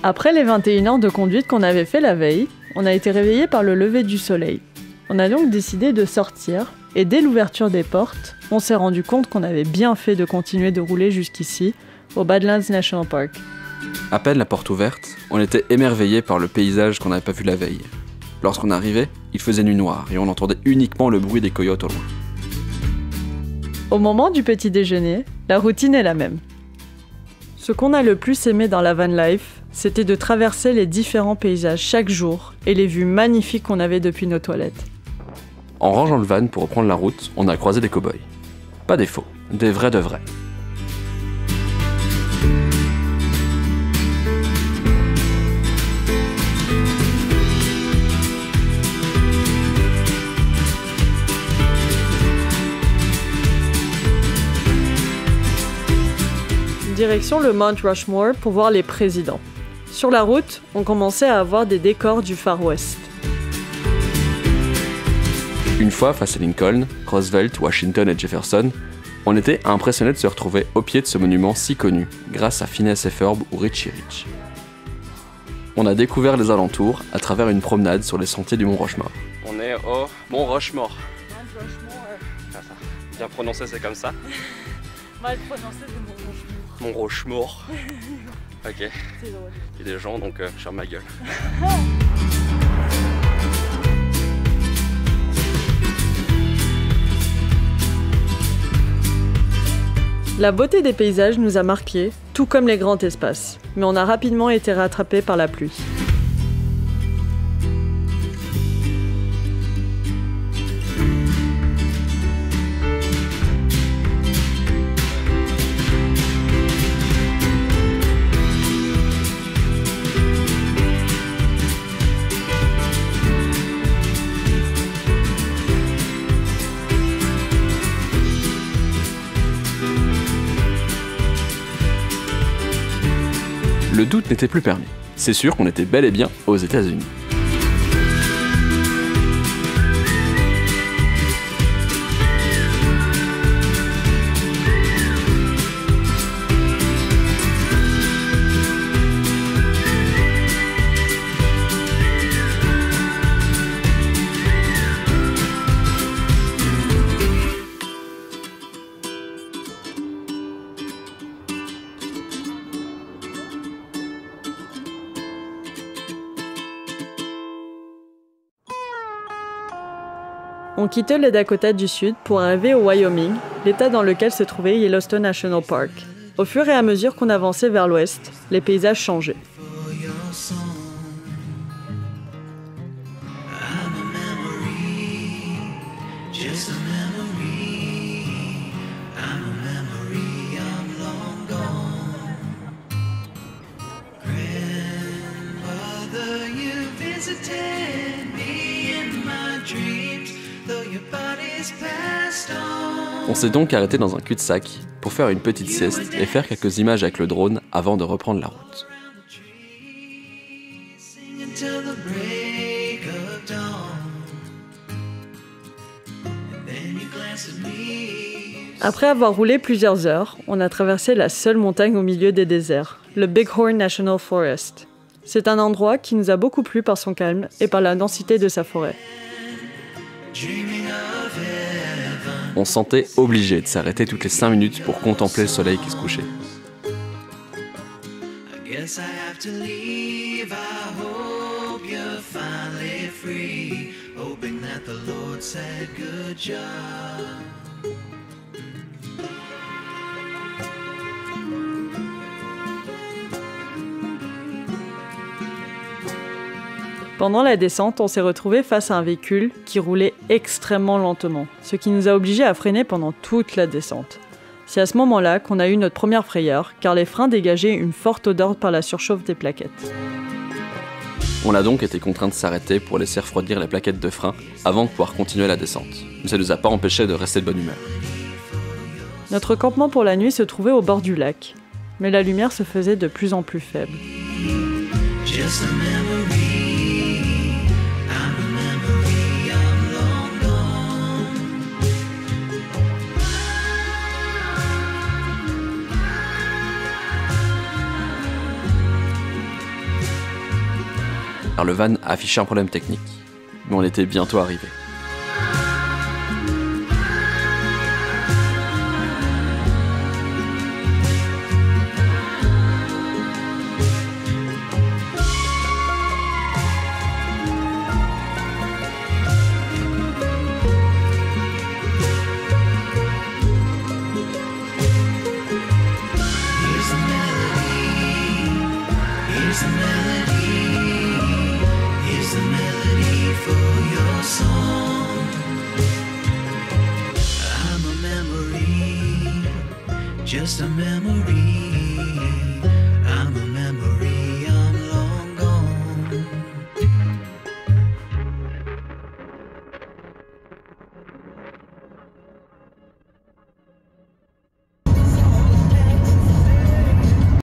Après les 21 heures de conduite qu'on avait fait la veille, on a été réveillés par le lever du soleil. On a donc décidé de sortir, et dès l'ouverture des portes, on s'est rendu compte qu'on avait bien fait de continuer de rouler jusqu'ici, au Badlands National Park. À peine la porte ouverte, on était émerveillés par le paysage qu'on n'avait pas vu la veille. Lorsqu'on arrivait, il faisait nuit noire et on entendait uniquement le bruit des coyotes au loin. Au moment du petit déjeuner, la routine est la même. Ce qu'on a le plus aimé dans la van life, c'était de traverser les différents paysages chaque jour et les vues magnifiques qu'on avait depuis nos toilettes. En rangeant le van pour reprendre la route, on a croisé des cow-boys. Pas des faux, des vrais de vrais. Direction le Mount Rushmore pour voir les présidents. Sur la route, on commençait à avoir des décors du Far West. Une fois, face à Lincoln, Roosevelt, Washington et Jefferson, on était impressionnés de se retrouver au pied de ce monument si connu, grâce à Phineas et Ferb ou Richie Rich. On a découvert les alentours à travers une promenade sur les sentiers du Mont Rushmore. On est au Mont Rushmore. Mount Rushmore. Ah, ça. Bien prononcé, c'est comme ça. Mal prononcé, c'est Mont Rushmore. Mont Rushmore. Ok. C'est drôle. Il y a des gens, donc je ferme ma gueule. La beauté des paysages nous a marqués, tout comme les grands espaces, mais on a rapidement été rattrapés par la pluie. Le doute n'était plus permis. C'est sûr qu'on était bel et bien aux États-Unis. On quittait le Dakota du Sud pour arriver au Wyoming, l'état dans lequel se trouvait Yellowstone National Park. Au fur et à mesure qu'on avançait vers l'ouest, les paysages changeaient. On s'est donc arrêté dans un cul-de-sac pour faire une petite sieste et faire quelques images avec le drone avant de reprendre la route. Après avoir roulé plusieurs heures, on a traversé la seule montagne au milieu des déserts, le Bighorn National Forest. C'est un endroit qui nous a beaucoup plu par son calme et par la densité de sa forêt. On se sentait obligé de s'arrêter toutes les 5 minutes pour contempler le soleil qui se couchait. Pendant la descente, on s'est retrouvé face à un véhicule qui roulait extrêmement lentement, ce qui nous a obligés à freiner pendant toute la descente. C'est à ce moment-là qu'on a eu notre première frayeur, car les freins dégageaient une forte odeur par la surchauffe des plaquettes. On a donc été contraint de s'arrêter pour laisser refroidir les plaquettes de frein avant de pouvoir continuer la descente. Mais ça ne nous a pas empêché de rester de bonne humeur. Notre campement pour la nuit se trouvait au bord du lac, mais la lumière se faisait de plus en plus faible. car le van affichait un problème technique. Mais on était bientôt arrivé. Just a memory.